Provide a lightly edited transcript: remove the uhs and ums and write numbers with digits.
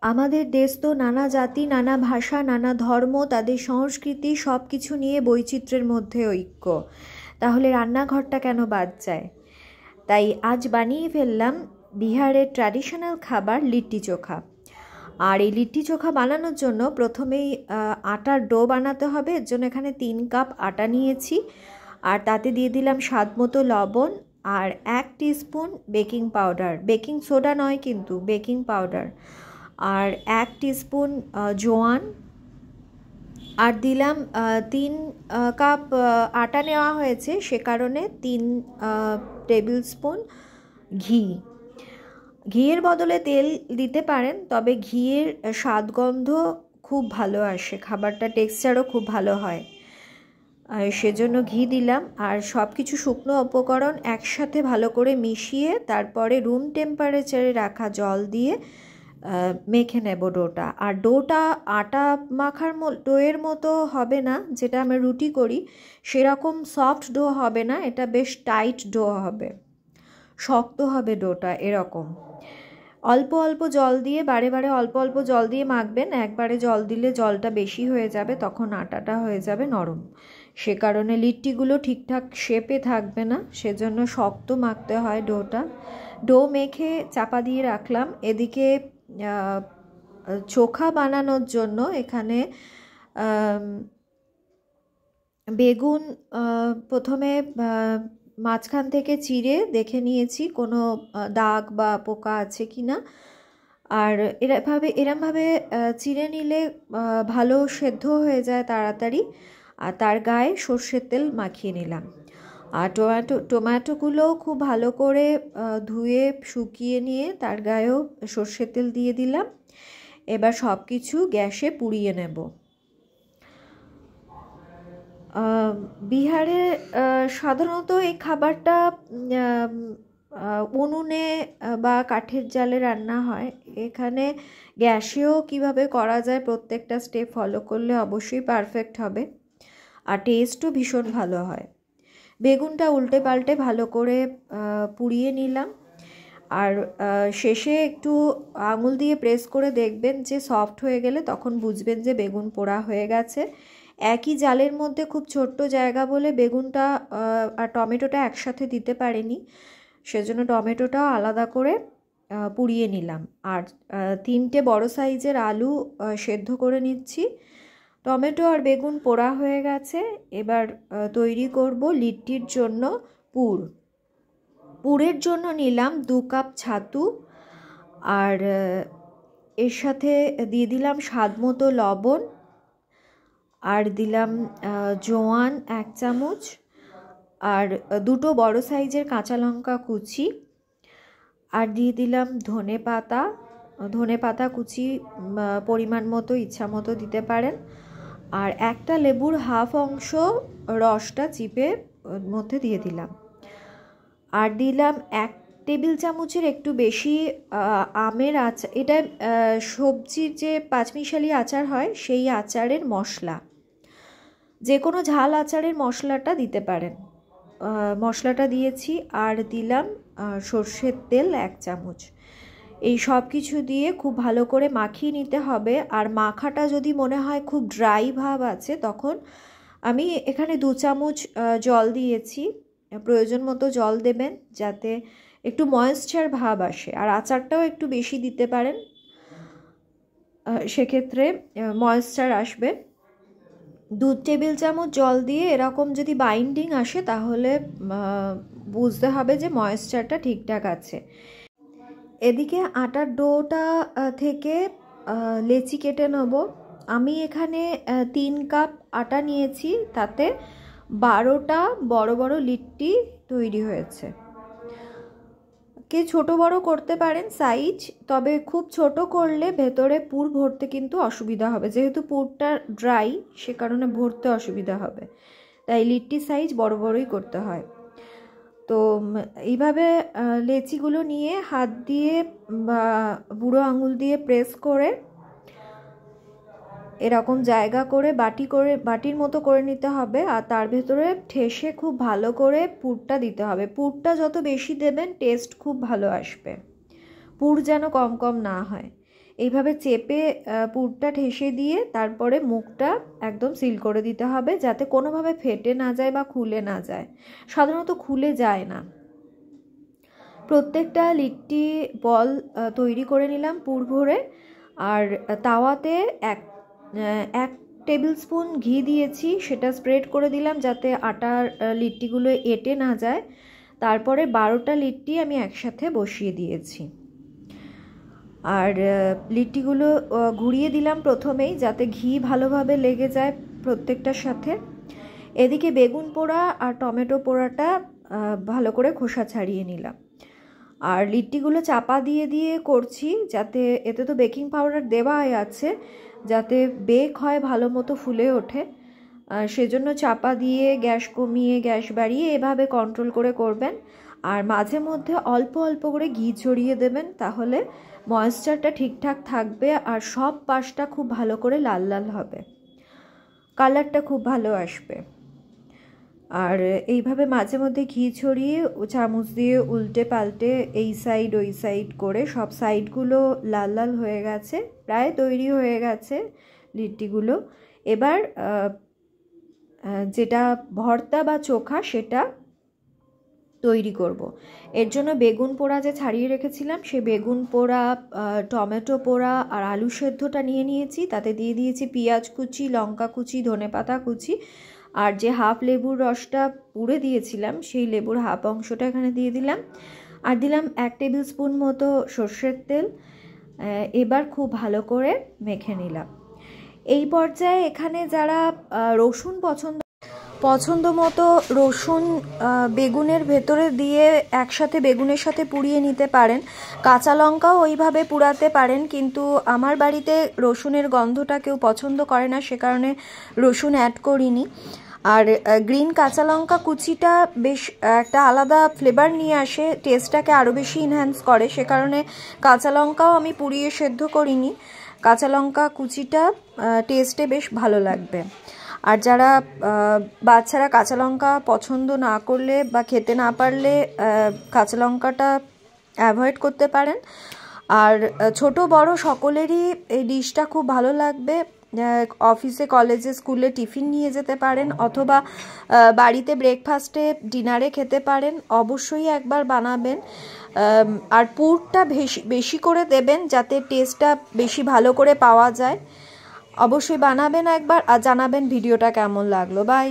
আমাদের দেশ তো নানা জাতি, নানা ভাষা, নানা ধর্ম, তাদের সংস্কৃতি সব কিছু নিয়ে বৈচিত্র্যের মধ্যে ঐক্য। তাহলে রান্নাঘরটা কেন বাদ যায়? তাই আজ বানিয়ে ফেললাম বিহারের ট্র্যাডিশনাল খাবার লিট্টি চোখা। আর এই লিট্টি চোখা বানানোর জন্য প্রথমেই আটার ডো বানাতে হবে। এর জন্য এখানে 3 কাপ আটা নিয়েছি, আর তাতে দিয়ে দিলাম স্বাদ মতো লবণ আর 1 teaspoon baking powder, baking soda নয় কিন্তু, বেকিং পাউডার, আর 1 টিস্পুন জোয়ান, আর দিলাম 3 কাপ আটা নেওয়া হয়েছে সে কারণে 3 টেবিল স্পুন ঘি। ঘিয়ের বদলে তেল দিতে পারেন, তবে ঘিয়ের স্বাদগন্ধ খুব ভালো আসে, খাবারটা টেক্সচারও খুব ভালো হয়, সেজন্য ঘি দিলাম। আর সব কিছু শুকনো উপকরণ একসাথে ভালো করে মিশিয়ে তারপরে রুম টেম্পারেচারে রাখা জল দিয়ে মেখে নেব ডোটা। আর ডোটা আটা মাখার ডোয়ের মতো হবে না, যেটা আমরা রুটি করি সেরকম সফট ডো হবে না, এটা বেশ টাইট ডো হবে, শক্ত হবে ডোটা এরকম। অল্প অল্প জল দিয়ে বারে বারে অল্প অল্প জল দিয়ে মাখবেন, একবারে জল দিলে জলটা বেশি হয়ে যাবে, তখন আটাটা হয়ে যাবে নরম, সে কারণে লিট্টিগুলো ঠিকঠাক শেপে থাকবে না, সেজন্য শক্ত মাখতে হয় ডোটা। ডো মেখে চাপা দিয়ে রাখলাম। এদিকে চোখা বানানোর জন্য এখানে বেগুন প্রথমে মাঝখান থেকে চিড়ে দেখে নিয়েছি কোনো দাগ বা পোকা আছে কি না, আর এরমভাবে চিড়ে নিলে ভালো সেদ্ধ হয়ে যায় তাড়াতাড়ি। আর তার গায়ে সর্ষের তেল মাখিয়ে নিলাম। আর টমেটোগুলোও খুব ভালো করে ধুয়ে শুকিয়ে নিয়ে তার গায়েও সর্ষের তেল দিয়ে দিলাম। এবার সব কিছু গ্যাসে পুড়িয়ে নেব। বিহারে সাধারণত এই খাবারটা উনুনে বা কাঠের জালে রান্না হয়। এখানে গ্যাসেও কিভাবে করা যায় প্রত্যেকটা স্টেপ ফলো করলে অবশ্যই পারফেক্ট হবে, আর টেস্টও ভীষণ ভালো হয়। বেগুনটা উল্টে পাল্টে ভালো করে পুড়িয়ে নিলাম, আর শেষে একটু আঙুল দিয়ে প্রেস করে দেখবেন যে সফট হয়ে গেলে তখন বুঝবেন যে বেগুন পোড়া হয়ে গেছে। একই জালের মধ্যে খুব ছোট্ট জায়গা বলে বেগুনটা আর টমেটোটা একসাথে দিতে পারিনি, সেজন্য টমেটোটাও আলাদা করে পুড়িয়ে নিলাম। আর 3টে বড় সাইজের আলু সেদ্ধ করে নিচ্ছি। টমেটো আর বেগুন পোড়া হয়ে গেছে। এবার তৈরি করব লিট্টির জন্য পুর। পুরের জন্য নিলাম 2 কাপ ছাতু, আর এর সাথে দিয়ে দিলাম স্বাদ মতো লবণ, আর দিলাম জোয়ান 1 চামচ, আর 2টো বড় সাইজের কাঁচা লঙ্কা কুচি, আর দিয়ে দিলাম ধনে পাতা কুচি পরিমাণ মতো ইচ্ছা মতো দিতে পারেন, আর একটা লেবুর হাফ অংশ রসটা চিপে মধ্যে দিয়ে দিলাম, আর দিলাম 1 টেবিল চামচের একটু বেশি আমের আচার। এটা সবজির যে পাঁচমিশালি আচার হয় সেই আচারের মশলা, যে কোনো ঝাল আচারের মশলাটা দিতে পারেন। মশলাটা দিয়েছি, আর দিলাম সর্ষের তেল 1 চামচ। এই সব কিছু দিয়ে খুব ভালো করে মাখিয়ে নিতে হবে। আর মাখাটা যদি মনে হয় খুব ড্রাই ভাব আছে, তখন আমি এখানে 2 চামচ জল দিয়েছি, প্রয়োজন মতো জল দেবেন যাতে একটু ময়েশ্চার ভাব আসে। আর আচারটাও একটু বেশি দিতে পারেন, সেক্ষেত্রে ময়েশ্চার আসবে। 2 টেবিল চামচ জল দিয়ে এরকম যদি বাইন্ডিং আসে তাহলে বুঝতে হবে যে ময়েশ্চারটা ঠিকঠাক আছে। এদিকে আটার ডোটা থেকে লেচি কেটে নেব। আমি এখানে 3 কাপ আটা নিয়েছি, তাতে 12টা বড় বড় লিট্টি তৈরি হয়েছে। কে ছোট বড় করতে পারেন সাইজ, তবে খুব ছোট করলে ভেতরে পুর ভরতে কিন্তু অসুবিধা হবে, যেহেতু পুরটা ড্রাই সে কারণে ভরতে অসুবিধা হবে, তাই লিট্টি সাইজ বড় বড়ই করতে হয়। তো এইভাবে লেচিগুলো নিয়ে হাত দিয়ে বা বুড়ো আঙুল দিয়ে প্রেস করে এরকম জায়গা করে বাটির মতো করে নিতে হবে, আর তার ভেতরে ঠেসে খুব ভালো করে পুরটা দিতে হবে। পুরটা যত বেশি দেবেন টেস্ট খুব ভালো আসবে, পুর যেন কম কম না হয়। এইভাবে চেপে পুরটা ঠেসে দিয়ে তারপরে মুখটা একদম সিল করে দিতে হবে, যাতে কোনোভাবে ফেটে না যায় বা খুলে না যায়। সাধারণত খুলে যায় না। প্রত্যেকটা লিট্টি বল তৈরি করে নিলাম পুর ভরে। আর তাওয়াতে এক টেবিল স্পুন ঘি দিয়েছি, সেটা স্প্রেড করে দিলাম যাতে আটার লিট্টিগুলো এঁটে না যায়। তারপরে 12টা লিট্টি আমি একসাথে বসিয়ে দিয়েছি। আর লিট্টিগুলো ঘুরিয়ে দিলাম প্রথমেই, যাতে ঘি ভালোভাবে লেগে যায় প্রত্যেকটার সাথে। এদিকে বেগুন পোড়া আর টমেটো পোড়াটা ভালো করে খোসা ছাড়িয়ে নিলাম। আর লিট্টিগুলো চাপা দিয়ে দিয়ে করছি, যাতে এতে তো বেকিং পাউডার দেওয়াই আছে, যাতে বেক হয় ভালো মতো ফুলে ওঠে। সেজন্য চাপা দিয়ে গ্যাস কমিয়ে গ্যাস বাড়িয়ে এভাবে কন্ট্রোল করে করবেন। আর মাঝে মধ্যে অল্প অল্প করে ঘি ছড়িয়ে দেবেন, তাহলে ময়েশ্চারটা ঠিকঠাক থাকবে আর সব পাশটা খুব ভালো করে লাল লাল হবে, কালারটা খুব ভালো আসবে। আর এইভাবে মাঝে মধ্যে ঘি ছড়িয়ে চামচ দিয়ে উল্টে পাল্টে এই সাইড ওই সাইড করে সব সাইডগুলো লাল লাল হয়ে গেছে, প্রায় তৈরি হয়ে গেছে লিট্টিগুলো। এবার যেটা ভর্তা বা চোখা সেটা তৈরি করব। এর জন্য বেগুন পোড়া যে ছাড়িয়ে রেখেছিলাম, সে বেগুন পোড়া, টমেটো পোড়া আর আলু সেদ্ধটা নিয়ে নিয়েছি। তাতে দিয়ে দিয়েছি পেঁয়াজ কুচি, লঙ্কা কুচি, ধনেপাতা কুচি, আর যে হাফ লেবুর রসটা পুড়ে দিয়েছিলাম সেই লেবুর হাফ অংশটা এখানে দিয়ে দিলাম। আর দিলাম 1 টেবিল স্পুন মতো সর্ষের তেল। এবার খুব ভালো করে মেখে নিলাম। এই পর্যায়ে এখানে যারা রসুন পছন্দ মতো রসুন বেগুনের ভেতরে দিয়ে একসাথে বেগুনের সাথে পুড়িয়ে নিতে পারেন। কাঁচা লঙ্কাও ওইভাবে পুড়াতে পারেন, কিন্তু আমার বাড়িতে রসুনের গন্ধটা কেউ পছন্দ করে না, সে কারণে রসুন অ্যাড করিনি। আর গ্রিন কাঁচা লঙ্কা কুচিটা বেশ একটা আলাদা ফ্লেভার নিয়ে আসে, টেস্টটাকে আরও বেশি ইনহ্যান্স করে, সে কারণে কাঁচা লঙ্কাও আমি পুড়িয়ে সেদ্ধ করিনি। কাঁচা লঙ্কা কুচিটা টেস্টে বেশ ভালো লাগবে। আর যারা বাচ্চারা কাঁচা লঙ্কা পছন্দ না করলে বা খেতে না পারলে কাঁচা লঙ্কাটা অ্যাভয়েড করতে পারেন। আর ছোট বড় সকলেরই এই ডিশটা খুব ভালো লাগবে। অফিসে, কলেজে, স্কুলে টিফিন নিয়ে যেতে পারেন, অথবা বাড়িতে ব্রেকফাস্টে, ডিনারে খেতে পারেন। অবশ্যই একবার বানাবেন। আর পুরটা বেশি করে দেবেন, যাতে টেস্টটা বেশি ভালো করে পাওয়া যায়। অবশ্যই বানাবেন একবার আর জানাবেন ভিডিওটা কেমন লাগলো। বাই।